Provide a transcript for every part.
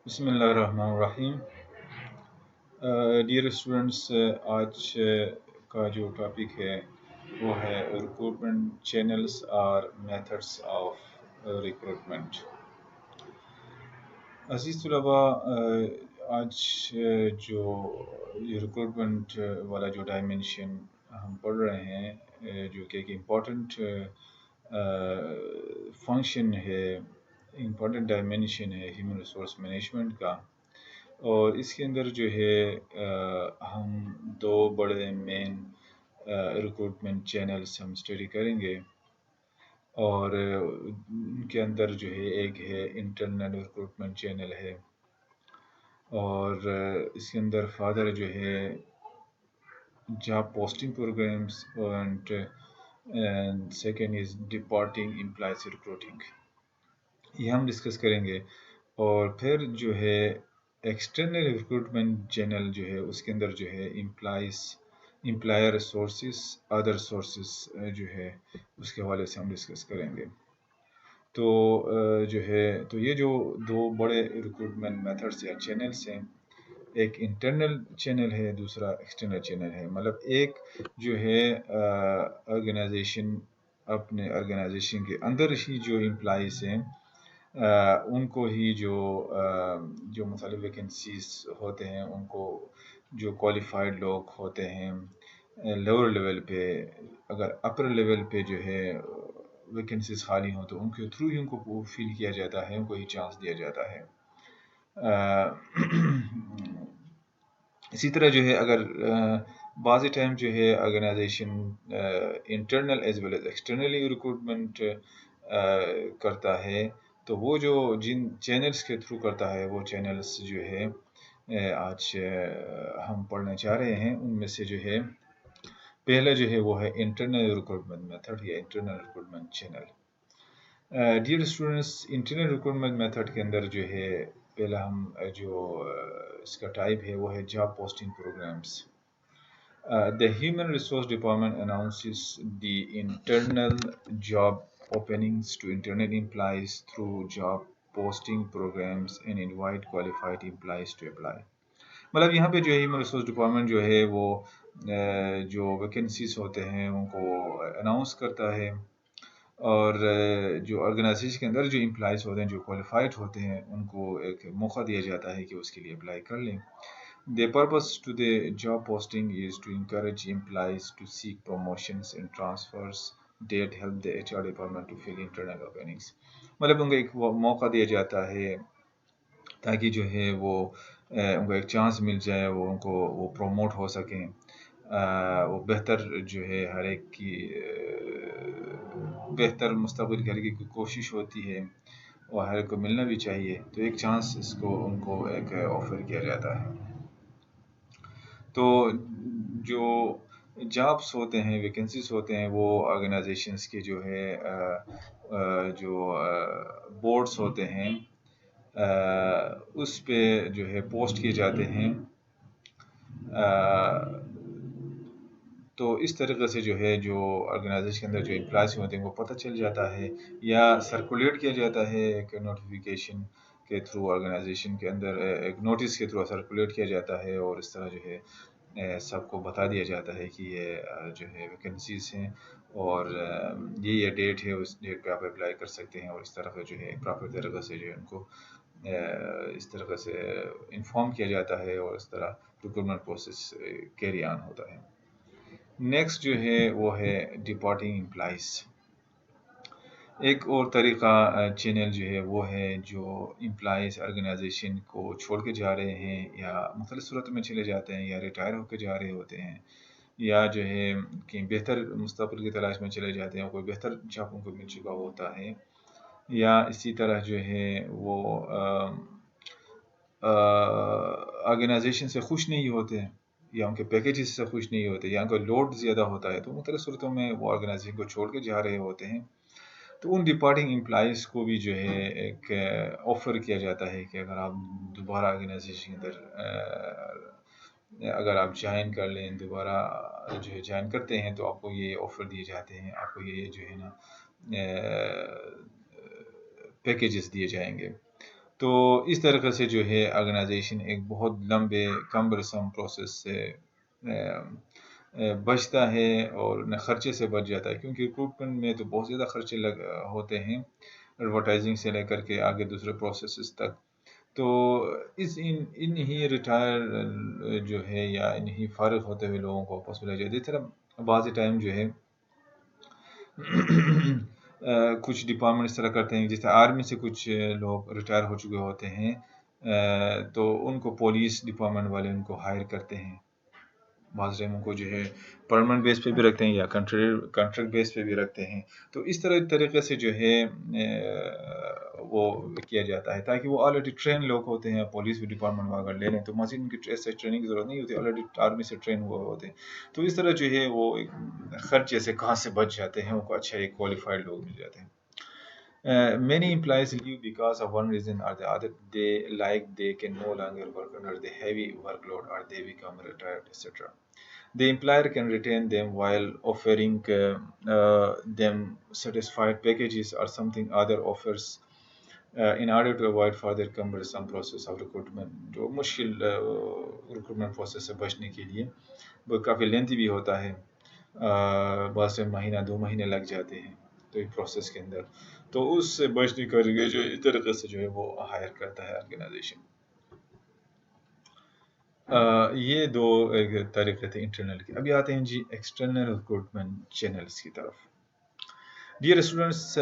بسم اللہ الرحمن الرحیم۔ ڈیئر اسٹوڈنٹس، آج کا جو ٹاپک ہے وہ ہے ریکروٹمنٹ چینلز اور میتھڈس آف ریکروٹمنٹ۔ عزیز طلباء، آج جو یہ ریکروٹمنٹ والا جو ڈائمینشن ہم پڑھ رہے ہیں، جو کہ ایک امپورٹنٹ فنکشن ہے، امپورٹنٹ ڈائمینشن ہے ہیومن ریسورس مینجمنٹ کا، اور اس کے اندر جو ہے ہم دو بڑے مین ریکروٹمنٹ چینلز ہم اسٹڈی کریں گے، اور ان کے اندر جو ہے ایک ہے انٹرنل ریکروٹمنٹ چینل ہے، اور اس کے اندر فادر جو ہے job posting programs, and second is departing employees recruiting, یہ ہم ڈسکس کریں گے۔ اور پھر جو ہے ایکسٹرنل ریکروٹمنٹ چینل جو ہے اس کے اندر جو ہے امپلائر سورسز، ادر سورسز جو ہے اس کے حوالے سے ہم ڈسکس کریں گے۔ تو جو ہے تو یہ جو دو بڑے ریکروٹمنٹ میتھڈس یا چینلز ہیں، ایک انٹرنل چینل ہے، دوسرا ایکسٹرنل چینل ہے۔ مطلب ایک جو ہے آرگنائزیشن اپنے آرگنائزیشن کے اندر ہی جو امپلائیز ہیں ان کو ہی جو مختلف ویکنسیز ہوتے ہیں، ان کو جو کوالیفائڈ لوگ ہوتے ہیں لوور لیول پہ، اگر اپر لیول پہ جو ہے ویکنسیز خالی ہوں تو ان کے تھرو ہی ان کو فل کیا جاتا ہے، ان کو ہی چانس دیا جاتا ہے۔ اسی طرح جو ہے اگر بعض ٹائم جو ہے organization internal as well as externally recruitment کرتا ہے، تو وہ جو جن چینلز کے تھرو کرتا ہے، وہ چینلز جو ہے آج ہم پڑھنے چاہ رہے ہیں۔ ان میں سے جو ہے پہلا جو ہے وہ ہے انٹرنل ریکروٹمنٹ میتھڈ یا internal recruitment channel. Dear students, internal recruitment method کے اندر جو ہے پہلا ہم جو اس کا ٹائپ ہے وہ ہے job posting programs. The Human Resource Department announces the internal job openings to internal employees through job posting programs and invite qualified employees to apply۔ مطلب یہاں پہ جو ہے ہیومن ریسورس ڈپارٹمنٹ جو ہے وہ جو ویکنسیز ہوتے ہیں ان کو اناؤنس کرتا ہے، اور جو آرگنائزیشن کے اندر جو امپلائیز ہوتے ہیں، جو کوالیفائڈ ہوتے ہیں، ان کو ایک موقع دیا جاتا ہے کہ اس کے لیے اپلائی کر لیں۔ The purpose to the job posting is to encourage employees to seek promotions and transfers that help the HR department to fill internal openings۔ مطلب ان کو ایک موقع دیا جاتا ہے تاکہ جو ہے وہ ان کو ایک چانس مل جائے، وہ ان کو وہ پروموٹ ہو سکیں، وہ بہتر جو ہے ہر ایک کی بہتر مستقبل کے لیے کی کوشش ہوتی ہے، اور ہر ایک کو ملنا بھی چاہیے، تو ایک چانس اس کو ان کو ایک آفر کیا جاتا ہے۔ تو جو جابس ہوتے ہیں، ویکنسیز ہوتے ہیں، وہ آرگنائزیشنز کے جو ہے جو بورڈز ہوتے ہیں اس پہ جو ہے پوسٹ کیے جاتے ہیں۔ تو اس طریقے سے جو ہے جو آرگنائزیشن کے اندر جو امپلائیز ہوتے ہیں وہ پتہ چل جاتا ہے، یا سرکولیٹ کیا جاتا ہے ایک نوٹیفیکیشن کے تھرو، آرگنائزیشن کے اندر ایک نوٹس کے تھرو سرکولیٹ کیا جاتا ہے، اور اس طرح جو ہے سب کو بتا دیا جاتا ہے کہ یہ جو ہے ویکنسیز ہیں، اور یہ ڈیٹ ہے، اس ڈیٹ پہ آپ اپلائی کر سکتے ہیں، اور اس طرح جو ہے پراپر طریقے سے جو ہے ان کو اس طریقے سے انفارم کیا جاتا ہے، اور اس طرح ریکروٹمنٹ پروسیس کیری آن ہوتا ہے۔ نیکسٹ جو ہے وہ ہے ڈپارٹنگ امپلائیز۔ ایک اور طریقہ چینل جو ہے وہ ہے جو امپلائیز آرگنائزیشن کو چھوڑ کے جا رہے ہیں، یا مختلف صورتوں میں چلے جاتے ہیں، یا ریٹائر ہو کے جا رہے ہوتے ہیں، یا جو ہے کہ بہتر مستقبل کی تلاش میں چلے جاتے ہیں، کوئی بہتر جاب ان کو مل چکا ہوتا ہے، یا اسی طرح جو ہے وہ آرگنائزیشن سے خوش نہیں ہوتے ہیں، یا ان کے پیکیجز سے خوش نہیں ہوتے، یا ان کا لوڈ زیادہ ہوتا ہے، تو مختلف صورتوں میں وہ آرگنائزیشن کو چھوڑ کے جا رہے ہوتے ہیں۔ تو ان ڈپارٹنگ امپلائیز کو بھی جو ہے ایک آفر کیا جاتا ہے کہ اگر آپ دوبارہ آرگنائزیشن کے اندر اگر آپ جوائن کر لیں، دوبارہ جو ہے جوائن کرتے ہیں، تو آپ کو یہ آفر دیے جاتے ہیں، آپ کو یہ جو ہے نا پیکیجز دیے جائیں گے۔ تو اس طریقے سے جو ہے آرگنائزیشن ایک بہت لمبے کمبرسم پروسیس سے بچتا ہے اور نہ خرچے سے بچ جاتا ہے، کیونکہ ریکروٹمنٹ میں تو بہت زیادہ خرچے ہوتے ہیں، ایڈورٹائزنگ سے لے کر کے آگے دوسرے پروسیسز تک. تو ان ہی ریٹائر جو ہے یا ان ہی فارغ ہوتے ہوئے لوگوں کو واپس بلایا جائے. اس طرح بعض ٹائم جو ہے کچھ ڈپارٹمنٹ اس طرح کرتے ہیں، جیسے آرمی سے کچھ لوگ ریٹائر ہو چکے ہوتے ہیں، تو ان کو پولیس ڈپارٹمنٹ والے ان کو ہائر کرتے ہیں. بعض ٹائم ان کو جو ہے پرماننٹ بیس پہ بھی رکھتے ہیں یا کنٹریکٹ بیس پہ بھی رکھتے ہیں. تو اس طریقے سے جو ہے وہ کیا جاتا ہے، تاکہ وہ آلریڈی ٹرین لوگ ہوتے ہیں. پولیس ڈپارٹمنٹ میں اگر لے لیں تو مزید ان کی ٹریننگ کی ضرورت نہیں ہوتی، آلریڈی آرمی سے ٹرین ہوئے ہوتے ہیں. تو اس طرح جو ہے وہ خرچے سے کہاں سے بچ جاتے ہیں، ان کو اچھا ایک کوالیفائڈ لوگ مل جاتے ہیں. Many employees leave because of one reason or the other. They can no longer work under the heavy workload, or they become retired, etc. The employer can retain them while offering them satisfied packages or something other offers in order to avoid further cumbersome process of recruitment. جو مشکل recruitment process سے بچنے کے لیے وہ کافی lengthy بھی ہوتا ہے، بعض سے مہینہ 2 مہینے لگ جاتے ہیں تو ایک پروسیس کے اندر. تو اس سے بچنے کے لیے جو اس طریقے سے جو ہے وہ ہائر کرتا ہے آرگنائزیشن. یہ دو طریقے تھے انٹرنل کے. ابھی آتے ہیں جی ایکسٹرنل ریکروٹمنٹ چینلز کی طرف. ڈیئر اسٹوڈنٹس،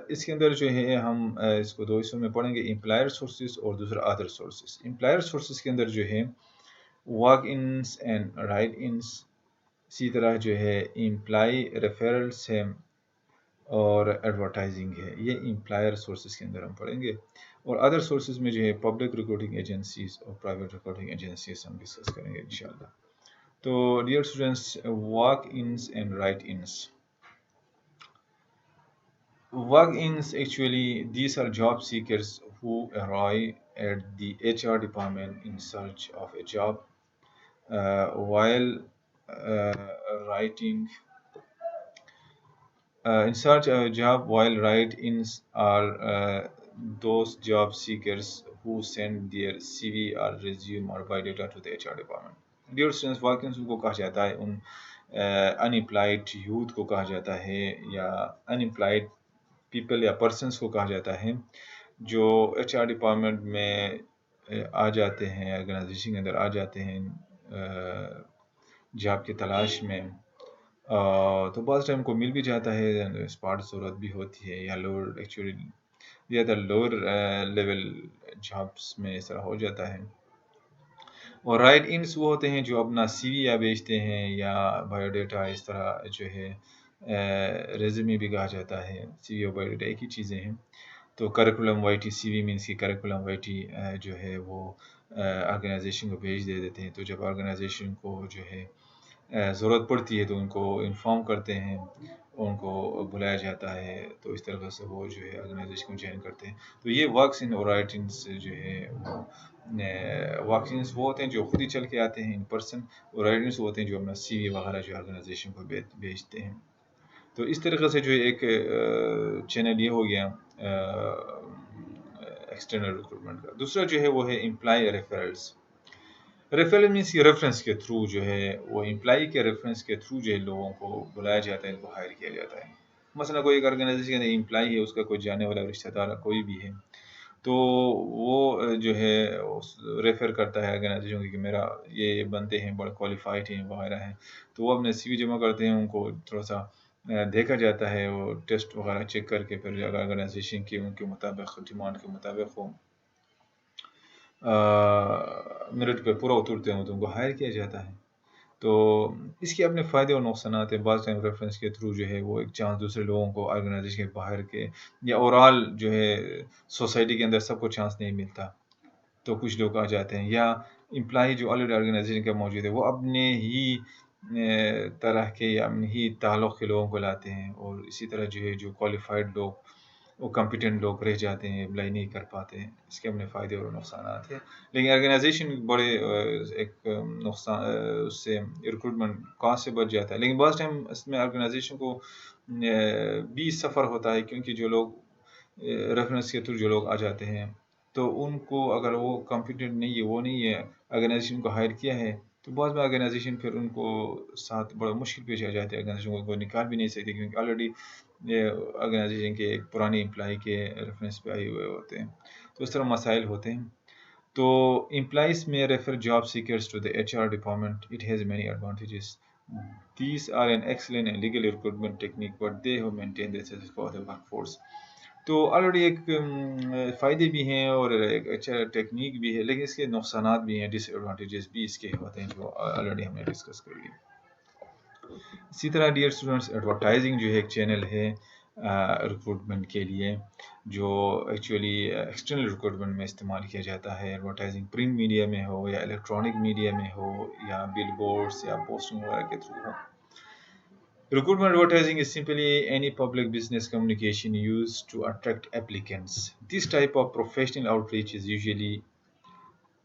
اس کے اندر جو ہے ہم اس کو 2 حصوں میں پڑھیں گے، امپلائر سورسز اور دوسرا ادر سورسز. امپلائر سورسز کے اندر جو ہے واک انس اینڈ رائٹ انس، اسی طرح جو ہے امپلائی ریفرلس ہے اور ایڈورٹائزنگ ہے. یہ امپلائر سورسز کے اندر ہم پڑھیں گے. اور ادر سورسز میں جو ہے پبلک ریکروٹنگ ایجنسیز اور پرائیویٹ ریکروٹنگ ایجنسیز ہم ڈسکس کریں گے انشاءاللہ. تو dear students, walk ins and write ins. Walk-ins, actually, these are job seekers who arrive at the HR department in search of a job. While uh, writing in search of a job, while write-ins are those job seekers who send their CV or resume or biodata to the HR department. Dear students, walk-ins کو کہا جاتا ہے ان unemployed youth کو کہا جاتا ہے، یا unemployed people یا پرسنس کو کہا جاتا ہے جو ایچ آر ڈپارٹمنٹ میں آ جاتے ہیں، آرگنائزیشن کے اندر آ جاتے ہیں جاب کی تلاش میں. تو بعض ٹائم کو مل بھی جاتا ہے، اسپاٹ ضرورت بھی ہوتی ہے، یا لوور ایکچولی زیادہ لوور لیول جابس میں اس طرح ہو جاتا ہے. اور رائٹ انس وہ ہوتے ہیں جو اپنا سی وی یا بیچتے ہیں یا بایو ڈیٹا، اس طرح جو ہے ریزیومی بھی کہا جاتا ہے، سی وی اور بایو ڈیٹا ایک ہی چیزیں ہیں. تو کریکولم وائی ٹی، سی وی مینس کی کریکولم وائی ٹی جو ہے وہ آرگنائزیشن کو بھیج دیتے ہیں. تو جب آرگنائزیشن کو جو ہے ضرورت پڑتی ہے تو ان کو انفارم کرتے ہیں، ان کو بلایا جاتا ہے. تو اس طرح سے وہ جو ہے آرگنائزیشن کو جوائن کرتے ہیں. تو یہ ورکس ان اور رائٹنگس جو ہے وہ واکسینس وہ ہوتے ہیں جو خود ہی چل کے آتے ہیں ان پرسن، اور رائٹنگس وہ ہوتے ہیں جو اپنا سی وی وغیرہ جو آرگنائزیشن کو بھیجتے ہیں. تو اس طریقے سے جو ایک چینل یہ ہو گیا ایکسٹرنل ریکروٹمنٹ کا. دوسرا جو ہے وہ ہے امپلائی ریفرلس. ریفرل مینس کی ریفرنس کے تھرو جو ہے وہ امپلائی کے ریفرنس کے تھرو جو ہے لوگوں کو بلایا جاتا ہے، ان کو ہائر کیا جاتا ہے. مثلا کوئی ایک آرگنائزیشن کے امپلائی ہے، اس کا کوئی جانے والا رشتہ دار کوئی بھی ہے، تو وہ جو ہے ریفر کرتا ہے آرگنائزیشن کو کہ میرا یہ بنتے ہیں، بڑے کوالیفائڈ ہیں وغیرہ ہیں. تو وہ اپنے سی وی جمع کرتے ہیں، ان کو تھوڑا سا دیکھا جاتا ہے، وہ ٹیسٹ وغیرہ چیک کر کے پھر آرگنائزیشن کی ان کے مطابق ڈیمانڈ کے مطابق وہ میرٹ پہ پورا اترتے ہیں تو ان کو ہائر کیا جاتا ہے. تو اس کے اپنے فائدے اور نقصانات ہیں. بعض ٹائم ریفرنس کے تھرو جو ہے وہ ایک چانس دوسرے لوگوں کو آرگنائزیشن کے باہر کے یا اوورال جو ہے سوسائٹی کے اندر سب کو چانس نہیں ملتا، تو کچھ لوگ آ جاتے ہیں. یا امپلائی جو آلریڈی آرگنائزیشن کے موجود ہے وہ اپنے ہی طرح کے یا اپنے ہی تعلق کے لوگوں کو لاتے ہیں، اور اسی طرح جو ہے جو کوالیفائڈ لوگ، وہ کمپیٹنٹ لوگ رہ جاتے ہیں، اپلائی نہیں کر پاتے ہیں. اس کے اپنے فائدے اور نقصانات ہیں. لیکن آرگنائزیشن بڑے ایک نقصان اس سے ریکروٹمنٹ کاسٹ سے بچ جاتا ہے. لیکن بعض ٹائم اس میں آرگنائزیشن کو بھی سفر ہوتا ہے، کیونکہ جو لوگ ریفرنس کے تھرو جو لوگ آ جاتے ہیں تو ان کو اگر وہ کمپیٹنٹ نہیں ہے، وہ نہیں ہے، آرگنائزیشن کو ہائر کیا ہے، تو بعض میں آرگنائزیشن پھر ان کو ساتھ بڑا مشکل پیش آ جاتی ہے، آرگنائزیشن کو نکال بھی نہیں سکتی کیونکہ آلریڈی آرگنائزیشن کے ایک پرانی امپلائی کے ریفرنس پہ آئے ہوئے ہوتے ہیں، تو اس طرح مسائل ہوتے ہیں. تو employees may refer job seekers to the HR department. It has many advantages. These are an excellent and legal recruitment technique, but they have maintained the status quo of the workforce. تو already ایک فائدے بھی ہیں اور ایک اچھا technique بھی ہے، لیکن اس کے نقصانات بھی ہیں، ڈس ایڈوانٹیجز بھی اس کے ہوتے ہیں جو آلریڈی ہم نے ڈسکس کر لی. اسی طرح ڈیئر اسٹوڈنٹس، ایڈورٹائزنگ جو ہے ایک چینل ہے ریکروٹمنٹ کے لیے، جو ایکچولی ایکسٹرنل ریکروٹمنٹ میں استعمال کیا جاتا ہے. ایڈورٹائزنگ پرنٹ میڈیا میں ہو یا الیکٹرانک میڈیا میں ہو یا بل بورڈس یا پوسٹنگ وغیرہ کے through who. Recruitment advertising is simply any public business communication used to attract applicants. This type of professional outreach is usually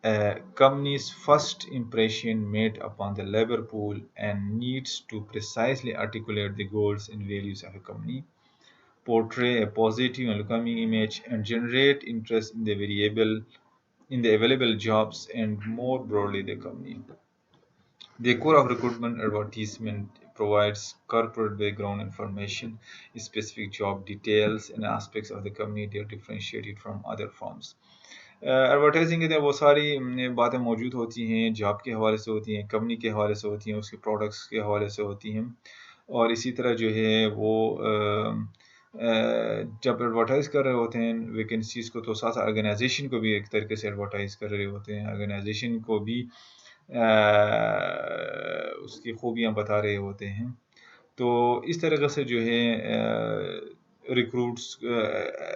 a company's first impression made upon the labor pool and needs to precisely articulate the goals and values of a company, portray a positive and welcoming image, and generate interest in the available jobs and more broadly the company. The core of recruitment advertisement provides corporate background information, specific job details, and aspects of the company that differentiate it from other firms. Advertising کے اندر وہ ساری باتیں موجود ہوتی ہیں، job کے حوالے سے ہوتی ہیں، کمپنی کے حوالے سے ہوتی ہیں، اس کے پروڈکٹس کے حوالے سے ہوتی ہیں، اور اسی طرح جو ہے وہ جب ایڈورٹائز کر رہے ہوتے ہیں ویکنسیز کو، تو ساتھ آرگنائزیشن کو بھی ایک طریقے سے ایڈورٹائز کر رہے ہوتے ہیں، آرگنائزیشن کو بھی اس کی خوبیاں بتا رہے ہوتے ہیں. تو اس طریقے سے جو ہے ریکروٹس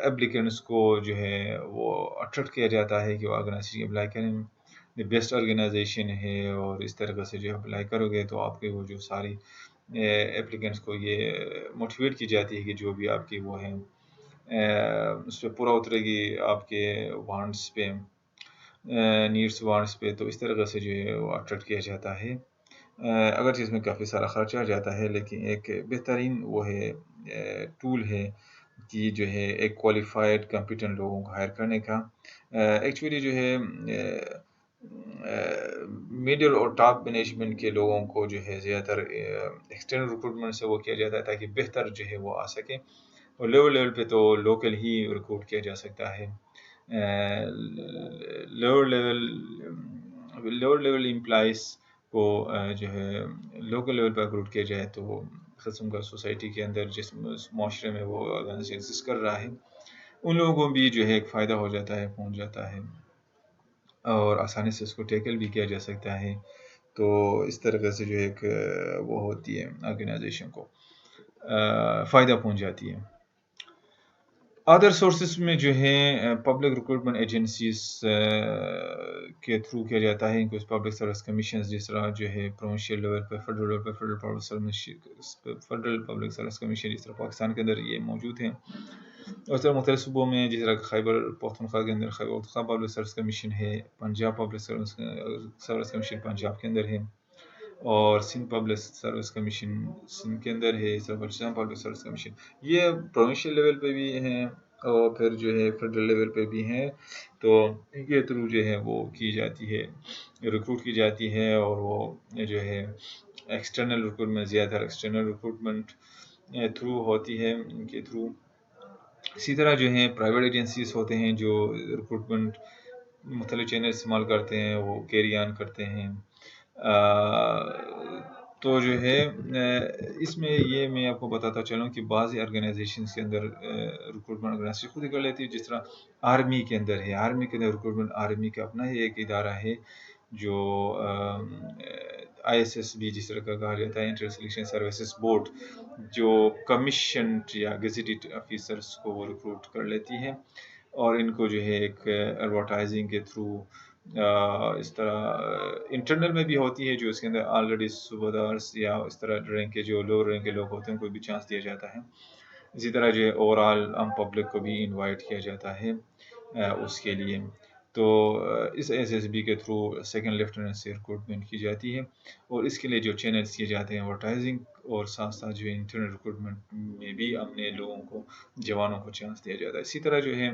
اپلیکنٹس کو جو ہے وہ اٹریکٹ کیا جاتا ہے کہ وہ آرگنائزیشن اپلائی کریں، دی بیسٹ آرگنائزیشن ہے، اور اس طریقے سے جو اپلائی کرو گے تو آپ کے وہ جو ساری اپلیکنٹس کو یہ موٹیویٹ کی جاتی ہے کہ جو بھی آپ کی وہ ہیں اس پہ پورا اترے گی آپ کے وانٹس پہ، نیڈس وانٹس پہ. تو اس طریقے سے جو ہے وہ اٹریکٹ کیا جاتا ہے، اگرچہ اس میں کافی سارا خرچہ جاتا ہے، لیکن ایک بہترین وہ ہے ٹول ہے کہ جو ہے ایک کوالیفائڈ کمپیٹنٹ لوگوں کو ہائر کرنے کا. ایکچولی جو ہے میڈل اور ٹاپ مینجمنٹ کے لوگوں کو جو ہے زیادہ تر ایکسٹرنل ریکروٹمنٹ سے وہ کیا جاتا ہے تاکہ بہتر جو ہے وہ آ سکے، اور لیول پہ تو لوکل ہی ریکروٹ کیا جا سکتا ہے. لوور لیول امپلائیز کو جو ہے لوکل لیول پر ریکروٹ کیا جائے تو قسم کا سوسائٹی کے اندر جس معاشرے میں وہ آرگنائزیشن ایگزسٹ کر رہا ہے ان لوگوں کو بھی جو ہے ایک فائدہ ہو جاتا ہے، پہنچ جاتا ہے، اور آسانی سے اس کو ٹیکل بھی کیا جا سکتا ہے. تو اس طریقے سے جو ایک وہ ہوتی ہے آرگنائزیشن کو فائدہ پہنچ جاتی ہے. ادر سورسز میں جو ہے پبلک ریکروٹمنٹ ایجنسیز کے تھرو کیا جاتا ہے، ان کو پبلک سروس کمیشنز جس طرح جو ہے پروونشل لیول پہ، فیڈرل لیول پہ فیڈرل پبلک سروس کمیشن جس طرح پاکستان کے اندر یہ موجود ہیں، اس طرح مختلف صوبوں میں جس طرح خیبر پختونخوا کے اندر Khyber Pakhtunkhwa public service commission ہے، Punjab public service commission Punjab کے اندر ہے، اور Sindh public service commission Sindh کے اندر ہے، بلوچستان پبلک سروس کمیشن. یہ پروونشل لیول پہ بھی ہیں اور پھر جو ہے فیڈرل لیول پہ بھی ہیں. تو ان کے تھرو جو ہے وہ کی جاتی ہے، ریکروٹ کی جاتی ہے، اور وہ جو ہے ایکسٹرنل ریکروٹمنٹ زیادہ تر ایکسٹرنل ریکروٹمنٹ تھرو ہوتی ہے ان کے تھرو. اسی طرح جو ہے پرائیویٹ ایجنسیز ہوتے ہیں جو ریکروٹمنٹ مختلف چینل استعمال کرتے ہیں، وہ کیری آن کرتے ہیں. تو جو ہے اس میں یہ میں آپ کو بتاتا چلوں کہ بعض آرگنائزیشنز کے اندر ریکروٹمنٹ آرگنائزیشن خود ہی کر لیتی ہے، جس طرح آرمی کے اندر ہے، آرمی کے اندر ریکروٹمنٹ آرمی کا اپنا ہی ایک ادارہ ہے جو آئی ایس ایس بی جس طرح کا کہا جاتا ہے، انٹر سلیکشن سروسز بورڈ، جو کمیشنڈ یا گزیٹڈ آفیسرس کو وہ ریکروٹ کر لیتی ہے، اور ان کو جو ہے ایک ایڈورٹائزنگ کے تھرو اس طرح انٹرنل میں بھی ہوتی ہے جو اس کے اندر آلریڈی صوبیدارس یا اس طرح رینک کے جو لو رینک کے لوگ ہوتے ہیں ان کو بھی چانس دیا جاتا ہے. اسی طرح جو ہے اوور آل عام پبلک کو بھی انوائٹ کیا جاتا ہے اس کے لیے. تو اس ایس ایس بی کے تھرو سیکنڈ لیفٹیننٹ سے ریکروٹمنٹ کی جاتی ہے، اور اس کے لیے جو چینلز کیے جاتے ہیں ایڈورٹائزنگ اور ساتھ ساتھ جو ہے انٹرنل ریکروٹمنٹ میں بھی اپنے لوگوں کو جوانوں کو چانس دیا جاتا ہے. اسی طرح جو ہے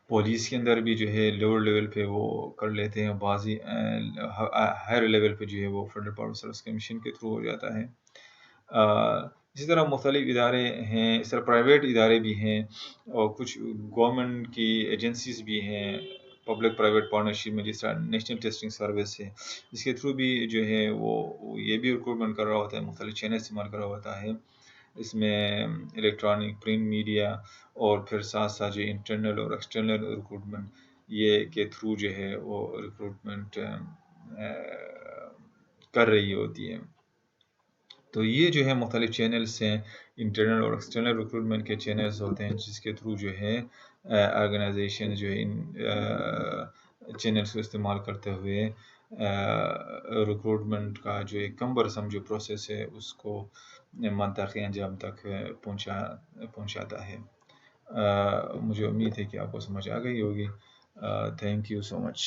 پولیس کے اندر بھی جو ہے لوور لیول پہ وہ کر لیتے ہیں، بعضی ہائر لیول پہ جو ہے وہ فیڈرل پبلک سروس کمیشن کے تھرو ہو جاتا ہے۔ اسی طرح مختلف ادارے ہیں، اس طرح پرائیویٹ ادارے بھی ہیں، اور کچھ گورنمنٹ کی ایجنسیز بھی ہیں پبلک پرائیویٹ پارٹنرشپ میں، جس طرح نیشنل ٹیسٹنگ سروس ہے، اس کے تھرو بھی جو ہے وہ یہ بھی ریکروٹمنٹ کر رہا ہوتا ہے، مختلف چینل استعمال کر رہا ہوتا ہے، اس میں الیکٹرانک پرنٹ میڈیا اور پھر ساتھ ساتھ جو انٹرنل اور ایکسٹرنل ریکروٹمنٹ یہ کے تھرو جو ہے وہ ریکروٹمنٹ کر رہی ہوتی ہے۔ تو یہ جو ہے مختلف چینلز ہیں، انٹرنل اور ایکسٹرنل ریکروٹمنٹ کے چینلز ہوتے ہیں، جس کے تھرو جو ہے آرگنائزیشن جو ہے ان چینلز کو استعمال کرتے ہوئے ریکروٹمنٹ کا جو ایک کمبرسم جو پروسیس ہے اس کو منطقی انجام تک پہنچاتا ہے۔ مجھے امید ہے کہ آپ کو سمجھ آ گئی ہوگی۔ Thank you so much.